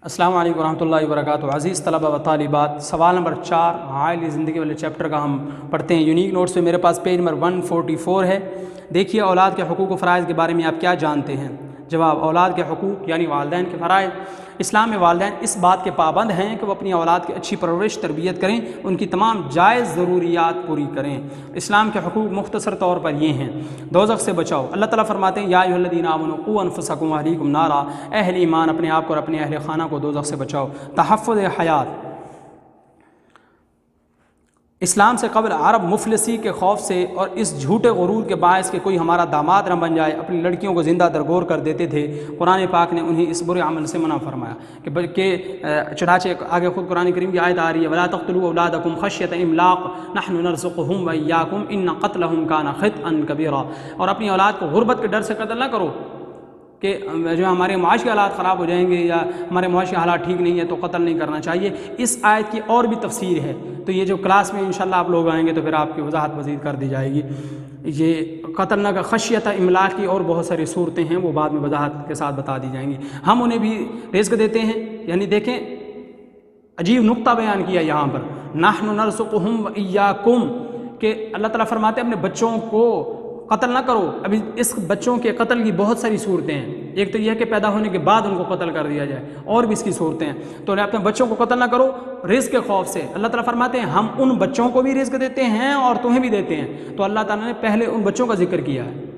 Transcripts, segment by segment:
السلام علیکم ورحمۃ اللہ وبرکاتہ۔ عزیز طلبہ و طالبات، سوال نمبر 4 عائلی زندگی والے چیپٹر کا ہم پڑھتے ہیں۔ یونیک نوٹس میں میرے پاس پیج نمبر 144 ہے۔ دیکھیے، اولاد کے حقوق و فرائض کے بارے میں آپ کیا جانتے ہیں؟ جواب: اولاد کے حقوق یعنی والدین کے فرائض۔ اسلام میں والدین اس بات کے پابند ہیں کہ وہ اپنی اولاد کی اچھی پرورش تربیت کریں، ان کی تمام جائز ضروریات پوری کریں۔ اسلام کے حقوق مختصر طور پر یہ ہیں: دوزخ سے بچاؤ۔ اللہ تعالیٰ فرماتے ہیں یا ایھا الذین آمنوا قوا انفسکم واہلیکم نارا، اہل ایمان اپنے آپ کو اور اپنے اہل خانہ کو دوزخ سے بچاؤ۔ تحفظ حیات۔ اسلام سے قبل عرب مفلسی کے خوف سے اور اس جھوٹے غرور کے باعث کہ کوئی ہمارا داماد نہ بن جائے اپنی لڑکیوں کو زندہ درگور کر دیتے تھے۔ قرآن پاک نے انہیں اس برے عمل سے منع فرمایا کہ چنانچہ آگے خود قرآن کریم کی آیت آ رہی ہے وَلَا تَقْتُلُوا أَوْلَادَكُمْ خَشْيَةَ إِمْلَاقٍ نَحْنُ نَرْزُقُهُمْ وَإِيَّاكُمْ إِنَّ قَتْلَهُمْ كَانَ خِطْئًا كَبِيرًا۔ اور اپنی اولاد کو غربت کے ڈر سے قتل نہ کرو کہ جو ہمارے معاشی حالات خراب ہو جائیں گے یا ہمارے معاشی حالات ٹھیک نہیں ہے تو قتل نہیں کرنا چاہیے۔ اس آیت کی اور بھی تفسیر ہے، تو یہ جو کلاس میں انشاءاللہ آپ لوگ آئیں گے تو پھر آپ کی وضاحت مزید کر دی جائے گی۔ یہ قتل نہ کا خشیت املاق کی اور بہت ساری صورتیں ہیں، وہ بعد میں وضاحت کے ساتھ بتا دی جائیں گی۔ ہم انہیں بھی رزق دیتے ہیں، یعنی دیکھیں عجیب نقطہ بیان کیا یہاں پر، نحن نرزقہم وإیاکم، کہ اللہ تعالیٰ فرماتے ہیں اپنے بچوں کو قتل نہ کرو۔ ابھی اس بچوں کے قتل کی بہت ساری صورتیں ہیں، ایک تو یہ ہے کہ پیدا ہونے کے بعد ان کو قتل کر دیا جائے، اور بھی اس کی صورتیں ہیں۔ تو اپنے بچوں کو قتل نہ کرو رزق کے خوف سے۔ اللہ تعالیٰ فرماتے ہیں ہم ان بچوں کو بھی رزق دیتے ہیں اور تمہیں بھی دیتے ہیں۔ تو اللہ تعالیٰ نے پہلے ان بچوں کا ذکر کیا ہے،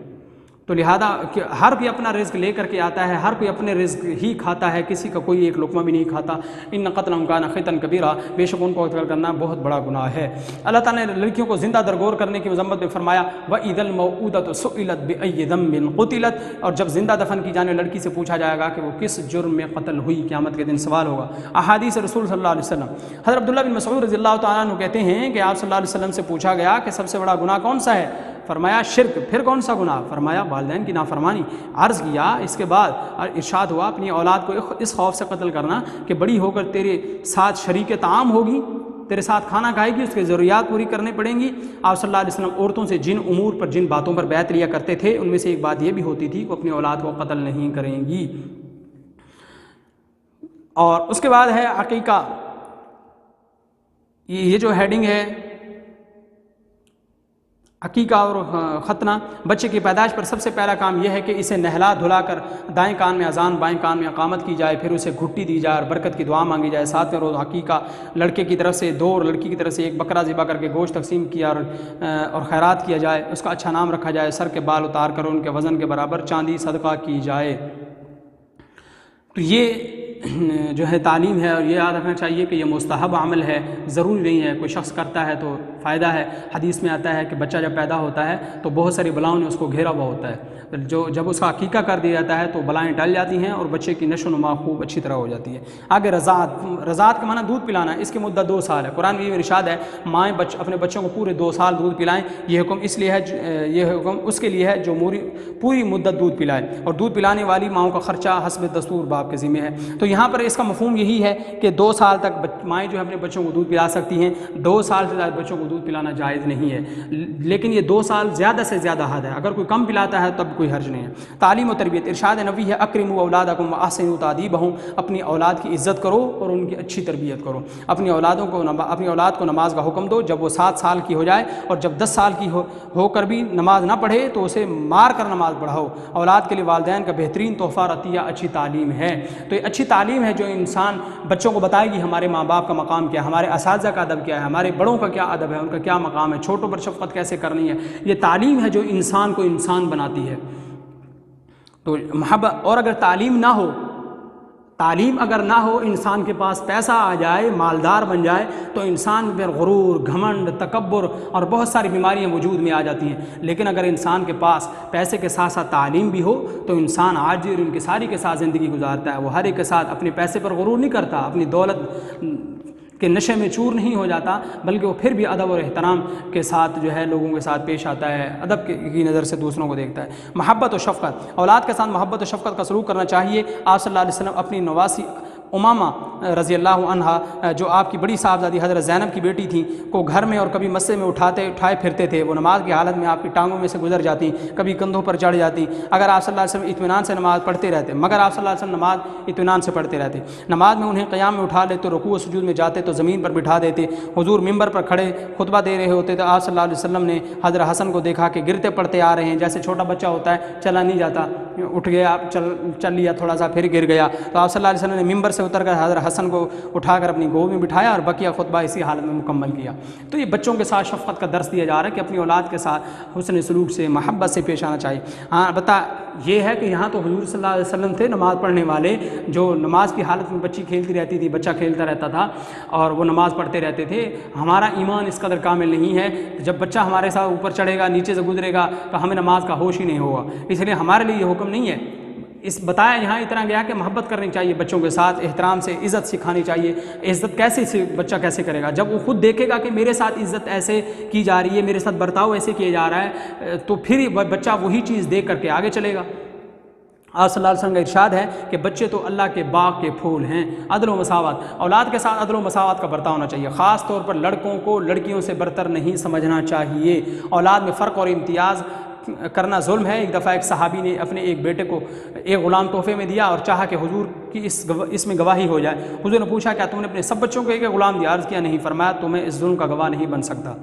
تو لہذا کہ ہر کوئی اپنا رزق لے کر کے آتا ہے، ہر کوئی اپنے رزق ہی کھاتا ہے، کسی کا کوئی ایک لقمہ بھی نہیں کھاتا۔ ان قتلہم کان خطأ کبیرا، بے شک ان کو قتل کرنا بہت بڑا گناہ ہے۔ اللہ تعالیٰ نے لڑکیوں کو زندہ درگور کرنے کی مذمت میں فرمایا وَإِذَا الْمَوْءُودَةُ سُئِلَتْ بِأَيِّ ذَنبٍ قُتِلَتْ، اور جب زندہ دفن کی جانے لڑکی سے پوچھا جائے گا کہ وہ کس جرم میں قتل ہوئی، قیامت کے دن سوال ہوگا۔ احادیث رسول صلی اللہ علیہ وسلم، حضرت عبداللہ بن مسعود رضی اللہ تعالیٰ عنہ کہتے ہیں کہ آپ صلی اللہ علیہ وسلم سے پوچھا گیا کہ سب سے بڑا گناہ کون سا ہے؟ فرمایا شرک۔ پھر کون سا گناہ؟ فرمایا والدین کی نافرمانی۔ عرض کیا اس کے بعد ارشاد ہوا اپنی اولاد کو اس خوف سے قتل کرنا کہ بڑی ہو کر تیرے ساتھ شریک طعام ہوگی، تیرے ساتھ کھانا کھائے گی، اس کی ضروریات پوری کرنے پڑیں گی۔ آپ صلی اللہ علیہ وسلم عورتوں سے جن امور پر جن باتوں پر بیعت لیا کرتے تھے ان میں سے ایک بات یہ بھی ہوتی تھی کہ اپنی اولاد کو قتل نہیں کریں گی۔ اور اس کے بعد ہے عقیقہ۔ یہ جو ہیڈنگ ہے عقیقہ اور ختنہ، بچے کی پیدائش پر سب سے پہلا کام یہ ہے کہ اسے نہلا دھلا کر دائیں کان میں اذان بائیں کان میں اقامت کی جائے، پھر اسے گھٹی دی جائے اور برکت کی دعا مانگی جائے۔ 7ویں روز عقیقہ لڑکے کی طرف سے 2 اور لڑکی کی طرف سے 1 بکرا ذبح کر کے گوشت تقسیم کیا اور خیرات کیا جائے۔ اس کا اچھا نام رکھا جائے، سر کے بال اتار کر ان کے وزن کے برابر چاندی صدقہ کی جائے۔ تو یہ جو ہے تعلیم ہے، اور یہ یاد رکھنا چاہیے کہ یہ مستحب عمل ہے، ضروری نہیں ہے کوئی شخص کرتا ہے تو فائدہ ہے۔ حدیث میں آتا ہے کہ بچہ جب پیدا ہوتا ہے تو بہت ساری بلاؤں نے اس کو گھیرا ہوا ہوتا ہے، جب اس کا عقیقہ کر دیا جاتا ہے تو بلائیں ٹل جاتی ہیں اور بچے کی نشو و نما خوب اچھی طرح ہو جاتی ہے۔ آگے رضاعت کا معنی دودھ پلانا، اس کی مدت 2 سال ہے۔ قرآن میں ارشاد ہے مائیں اپنے بچوں کو پورے 2 سال دودھ پلائیں۔ یہ حکم اس لیے ہے، یہ حکم اس کے لیے ہے جو پوری مدت دودھ پلائے، اور دودھ پلانے والی ماؤں کا خرچہ حسب دستور باپ کے ذمہ ہے۔ تو یہاں پر اس کا مفہوم یہی ہے کہ 2 سال تک مائیں جو ہے اپنے بچوں کو دودھ پلا سکتی ہیں، 2 سال سے زیادہ بچوں کو دودھ پلانا جائز نہیں ہے، لیکن یہ 2 سال زیادہ سے زیادہ حد ہے، اگر کوئی کم پلاتا ہے تب کوئی حرج نہیں ہے۔ تعلیم و تربیت، ارشاد نبی ہے اکرموا اولادکم واحسنوا تادیبہم، اپنی اولاد کی عزت کرو اور ان کی اچھی تربیت کرو۔ اپنی اولاد کو نماز کا حکم دو جب وہ 7 سال کی ہو جائے، اور جب 10 سال کی ہو کر بھی نماز نہ پڑھے تو اسے مار کر نماز پڑھاؤ۔ اولاد کے لیے والدین کا بہترین تحفہ اور عطیہ اچھی تعلیم ہے۔ تو یہ اچھی تعلیم ہے جو انسان بچوں کو بتائے گی ہمارے ماں باپ کا مقام کیا ہے، ہمارے اساتذہ کا ادب کیا ہے، ہمارے بڑوں کا کیا ادب ہے، ان کا کیا مقام ہے، چھوٹوں پر شفقت کیسے کرنی ہے۔ یہ تعلیم ہے جو انسان کو انسان بناتی ہے۔ تو محبت، اور اگر تعلیم اگر نہ ہو انسان کے پاس پیسہ آ جائے، مالدار بن جائے، تو انسان پر غرور، گھمنڈ، تکبر اور بہت ساری بیماریاں وجود میں آ جاتی ہیں۔ لیکن اگر انسان کے پاس پیسے کے ساتھ ساتھ تعلیم بھی ہو تو انسان عاجز اور انکساری کے ساتھ زندگی گزارتا ہے۔ وہ ہر ایک کے ساتھ اپنے پیسے پر غرور نہیں کرتا، اپنی دولت کے نشے میں چور نہیں ہو جاتا، بلکہ وہ پھر بھی ادب اور احترام کے ساتھ جو ہے لوگوں کے ساتھ پیش آتا ہے، ادب کی نظر سے دوسروں کو دیکھتا ہے۔ محبت و شفقت، اولاد کے ساتھ محبت و شفقت کا سلوک کرنا چاہیے۔ آپ صلی اللہ علیہ وسلم اپنی نواسی امامہ رضی اللہ عنہا جو آپ کی بڑی صاحبزادی حضرت زینب کی بیٹی تھیں کو گھر میں اور کبھی مسجد میں اٹھائے پھرتے تھے. وہ نماز کی حالت میں آپ کی ٹانگوں میں سے گزر جاتی, کبھی کندھوں پر چڑھ جاتی. اگر آپ صلی اللہ علیہ وسلم اطمینان سے نماز پڑھتے رہتے, مگر آپ صلی اللہ علیہ وسلم نماز اطمینان سے پڑھتے رہتے. نماز میں انہیں قیام میں اٹھا لیتے, رکوع و سجود میں جاتے تو زمین پر بٹھا دیتے. حضور ممبر پر کھڑے خطبہ دے رہے ہوتے تو آپ صلی اللہ علیہ وسلم نے حضرت حسن کو دیکھا کہ گرتے پڑتے آ رہے ہیں, جیسے چھوٹا بچہ ہوتا ہے چلا نہیں جاتا, اٹھ گیا چل لیا تھوڑا سا پھر گر گیا. تو آپ صلی اللہ علیہ وسلم نے ممبر سے اتر کر حضرت حسن کو اٹھا کر اپنی گود میں بٹھایا اور بقیہ خطبہ اسی حالت میں مکمل کیا. تو یہ بچوں کے ساتھ شفقت کا درس دیا جا رہا ہے کہ اپنی اولاد کے ساتھ حسن سلوک سے محبت سے پیش آنا چاہیے. ہاں البتہ یہ ہے کہ یہاں تو حضور صلی اللہ علیہ وسلم تھے نماز پڑھنے والے, جو نماز کی حالت میں بچی کھیلتی رہتی تھی, بچہ کھیلتا رہتا تھا اور وہ نماز پڑھتے رہتے تھے. ہمارا ایمان اس قدر کامل نہیں ہے, جب بچہ ہمارے ساتھ اوپر چڑھے گا نیچے سے گزرے گا تو ہمیں نماز کا ہوش ہی نہیں ہوگا. اس لیے ہمارے لیے یہ حکم نہیں ہے. اس بتایا یہاں اتنا گیا کہ محبت کرنی چاہیے بچوں کے ساتھ, احترام سے عزت سکھانی چاہیے. عزت کیسے بچہ کیسے کرے گا جب وہ خود دیکھے گا کہ میرے ساتھ عزت ایسے کی جا رہی ہے, میرے ساتھ برتاؤ ایسے کیا جا رہا ہے, تو پھر بچہ وہی چیز دیکھ کر کے آگے چلے گا. آپ صلی اللہ علیہ وسلم کا ارشاد ہے کہ بچے تو اللہ کے باغ کے پھول ہیں. عدل و مساوات, اولاد کے ساتھ عدل و مساوات کا برتاؤ ہونا چاہیے. خاص طور پر لڑکوں کو لڑکیوں سے برتر نہیں سمجھنا چاہیے. اولاد میں فرق اور امتیاز کرنا ظلم ہے. ایک دفعہ ایک صحابی نے اپنے ایک بیٹے کو ایک غلام تحفے میں دیا اور چاہا کہ حضور کی اس میں گواہی ہو جائے. حضور نے پوچھا کیا تم نے اپنے سب بچوں کو ایک غلام دیا؟ عرض کیا نہیں. فرمایا تمہیں اس ظلم کا گواہ نہیں بن سکتا.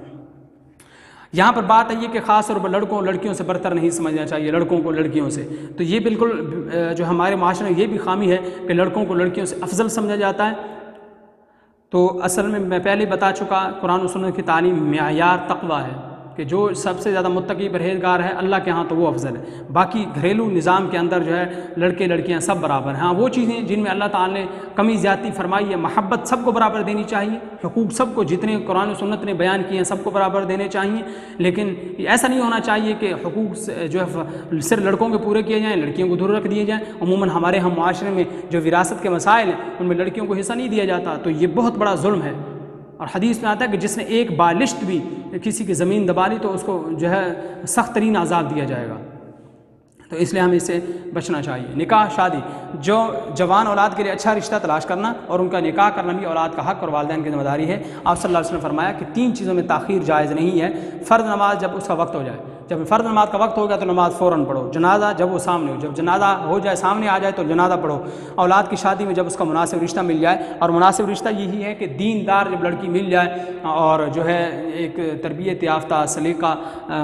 یہاں پر بات ہے یہ کہ خاص طور پر لڑکوں لڑکیوں سے برتر نہیں سمجھنا چاہیے, لڑکوں کو لڑکیوں سے. تو یہ بالکل جو ہمارے معاشرے میں یہ بھی خامی ہے کہ لڑکوں کو لڑکیوں سے افضل سمجھا جاتا ہے. تو اصل میں پہلے بتا چکا, قرآن و سنت کی تعلیم معیار تقویٰ ہے کہ جو سب سے زیادہ متقی پرہیزگار ہے اللہ کے ہاں تو وہ افضل ہے. باقی گھریلو نظام کے اندر جو ہے لڑکے لڑکیاں سب برابر ہیں. ہاں وہ چیزیں جن میں اللہ تعالیٰ نے کمی زیادتی فرمائی ہے, محبت سب کو برابر دینی چاہیے, حقوق سب کو جتنے قرآن و سنت نے بیان کیے ہیں سب کو برابر دینے چاہیے. لیکن ایسا نہیں ہونا چاہیے کہ حقوق جو ہے صرف لڑکوں کے پورے کیے جائیں, لڑکیوں کو دور رکھ دیے جائیں. عموماً ہمارے ہم معاشرے میں جو وراثت کے مسائل ہیں ان میں لڑکیوں کو حصہ نہیں دیا جاتا, تو یہ بہت بڑا ظلم ہے. اور حدیث میں آتا ہے کہ جس نے ایک بالشت بھی کسی کی زمین دبا لی تو اس کو جو ہے سخت ترین عذاب دیا جائے گا. تو اس لیے ہمیں اس سے بچنا چاہیے. نکاح شادی, جو جوان اولاد کے لیے اچھا رشتہ تلاش کرنا اور ان کا نکاح کرنا بھی اولاد کا حق اور والدین کی ذمہ داری ہے. آپ صلی اللہ علیہ وسلم نے فرمایا کہ 3 چیزوں میں تاخیر جائز نہیں ہے. فرض نماز جب اس کا وقت ہو جائے, جب فرض نماز کا وقت ہو گیا تو نماز فوراً پڑھو. جنازہ جب وہ سامنے ہو, جب جنازہ ہو جائے سامنے آ جائے تو جنازہ پڑھو. اولاد کی شادی میں جب اس کا مناسب رشتہ مل جائے, اور مناسب رشتہ یہی ہے کہ دیندار جب لڑکی مل جائے اور جو ہے ایک تربیت یافتہ سلیقہ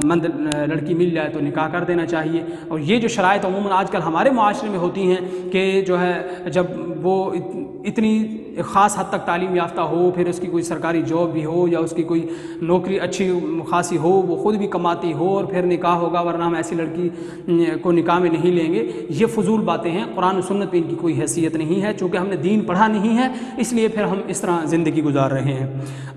مند لڑکی مل جائے تو نکاح کر دینا چاہیے. اور یہ جو شرائط عموماً آج کل ہمارے معاشرے میں ہوتی ہیں کہ جو ہے جب وہ اتنی خاص حد تک تعلیم یافتہ ہو, پھر اس کی کوئی سرکاری جاب بھی ہو یا اس کی کوئی نوکری اچھی خاصی ہو, وہ خود بھی کماتی ہو, اور پھر نکاح ہوگا, ورنہ ہم ایسی لڑکی کو نکاح میں نہیں لیں گے. یہ فضول باتیں ہیں. قرآن و سنت میں ان کی کوئی حیثیت نہیں ہے. چونکہ ہم نے دین پڑھا نہیں ہے اس لیے پھر ہم اس طرح زندگی گزار رہے ہیں.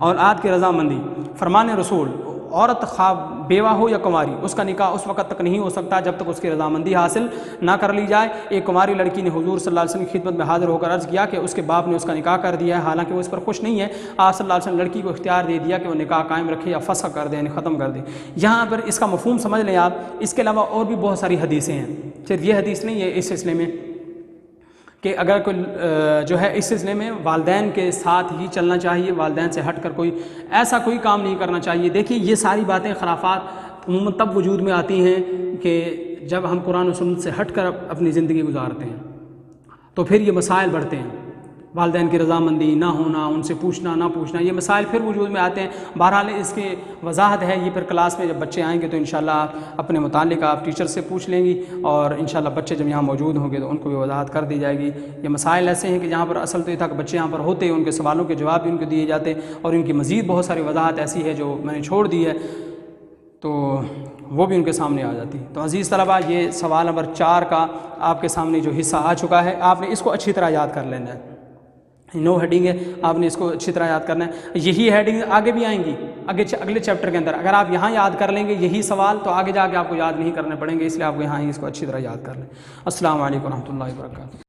اولاد کی رضامندی, فرمان رسول, عورت خواہ بیوہ ہو یا کنواری, اس کا نکاح اس وقت تک نہیں ہو سکتا جب تک اس کی رضامندی حاصل نہ کر لی جائے. ایک کنواری لڑکی نے حضور صلی اللہ علیہ وسلم کی خدمت میں حاضر ہو کر عرض کیا کہ اس کے باپ نے اس کا نکاح کر دیا ہے, حالانکہ وہ اس پر خوش نہیں ہے. آپ صلی اللہ علیہ وسلم لڑکی کو اختیار دے دیا کہ وہ نکاح قائم رکھے یا فسخ کر دے, یعنی ختم کر دے. یہاں پر اس کا مفہوم سمجھ لیں آپ. اس کے علاوہ اور بھی بہت ساری حدیثیں ہیں, صرف یہ حدیث نہیں ہے اس سلسلے میں کہ اگر کوئی جو ہے اس سلسلے میں والدین کے ساتھ ہی چلنا چاہیے, والدین سے ہٹ کر ایسا کوئی کام نہیں کرنا چاہیے. دیکھیے یہ ساری باتیں خرافات عموماً تب وجود میں آتی ہیں کہ جب ہم قرآن و سنت سے ہٹ کر اپنی زندگی گزارتے ہیں, تو پھر یہ مسائل بڑھتے ہیں. والدین کی رضامندی نہ ہونا, ان سے پوچھنا نہ پوچھنا, یہ مسائل پھر وجود میں آتے ہیں. بہرحال اس کی وضاحت ہے, یہ پھر کلاس میں جب بچے آئیں گے تو انشاءاللہ آپ اپنے متعلق آپ ٹیچر سے پوچھ لیں گی, اور انشاءاللہ بچے جب یہاں موجود ہوں گے تو ان کو بھی وضاحت کر دی جائے گی. یہ مسائل ایسے ہیں کہ جہاں پر اصل تو یہ تھا کہ بچے یہاں پر ہوتے, ان کے سوالوں کے جواب بھی ان کو دیے جاتے, اور ان کی مزید بہت ساری وضاحت ایسی ہے جو میں نے چھوڑ دی ہے تو وہ بھی ان کے سامنے آ جاتی. تو عزیز طلبہ, یہ سوال نمبر 4 کا آپ کے سامنے جو حصہ آ چکا ہے, آپ نے اس کو اچھی طرح یاد کر لینا ہے. 9 ہیڈنگ ہے, آپ نے اس کو اچھی طرح یاد کرنا ہے. یہی ہیڈنگ آگے بھی آئیں گی اگلے چیپٹر کے اندر. اگر آپ یہاں یاد کر لیں گے یہی سوال تو آگے جا کے آپ کو یاد نہیں کرنے پڑیں گے, اس لیے آپ کو یہاں ہی اس کو اچھی طرح یاد کر لیں. السلام علیکم و رحمۃ اللہ وبرکاتہ.